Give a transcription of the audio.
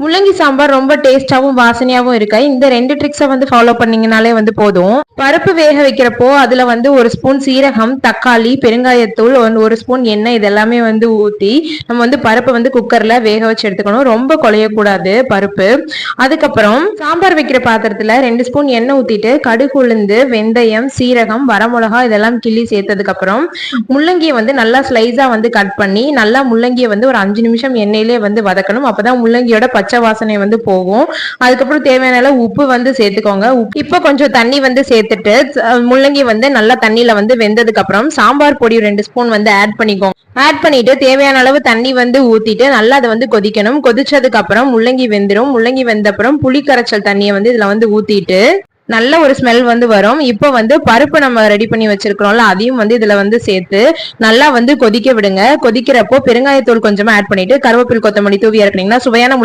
முள்ளங்கி சாம்பார் ரொம்ப டேஸ்டாவும் வாசனையாவும் இருக்க இந்த 2 ட்ரிக்ஸை வந்து ஃபாலோ பண்ணீங்கனாலே வந்து போதும். பருப்பு வேக வைக்கிறப்போ அதுல வந்து 1 ஸ்பூன் சீரகம், தக்காளி, பெருங்காயத்தூள், 1 ஸ்பூன் எண்ணெய் இதெல்லாமே வந்து ஊத்தி நம்ம வந்து பருப்பை வந்து குக்கர்ல வேக வச்சு எடுத்துக்கணும். ரொம்ப குழையக்கூடாது பருப்பு. அதுக்கப்புறம் சாம்பார் வைக்கிற பாத்திரத்துல 2 ஸ்பூன் எண்ணெய் ஊத்திட்டு கடுகு, உளுந்து, வெந்தயம், சீரகம், வரமிளகா இதெல்லாம் கிள்ளி சேர்த்ததுக்கு அப்புறம் முள்ளங்கியை வந்து நல்லா ஸ்லைஸா வந்து கட் பண்ணி நல்லா முள்ளங்கியை வந்து ஒரு 5 நிமிஷம் எண்ணெயிலே வந்து வதக்கணும். அப்பதான் முள்ளங்கியோட பச்சை வாசனை வந்து போகும். அதுக்கப்புறம் தேவையான அளவு உப்பு வந்து சேர்த்துக்கோங்க. இப்போ கொஞ்சம் தண்ணி வந்து சேர்த்துட்டு முள்ளங்கி வந்து நல்லா தண்ணியில வந்து வெந்ததுக்கு அப்புறம் சாம்பார் பொடி 2 ஸ்பூன் வந்து ஆட் பண்ணிக்கோங்க. ஆட் பண்ணிட்டு தேவையான அளவு தண்ணி வந்து ஊத்திட்டு நல்லா அதை வந்து கொதிக்கணும். கொதிச்சதுக்கு அப்புறம் முள்ளங்கி வெந்துடும். முள்ளங்கி வெந்த அப்புறம் புளி கரைச்சல் தண்ணியை வந்து இதுல வந்து ஊத்திட்டு நல்ல ஒரு ஸ்மெல் வந்து வரும். இப்போ வந்து பருப்பு நம்ம ரெடி பண்ணி வச்சிருக்கிறோம்ல அதையும் வந்து இதுல வந்து சேர்த்து நல்லா வந்து கொதிக்க விடுங்க. கொதிக்கிறப்போ பெருங்காயத்தூள் கொஞ்சமா ஆட் பண்ணிட்டு கருவேப்பிலை, கொத்தமல்லி தூவி இறக்குனீங்கன்னா சுவையான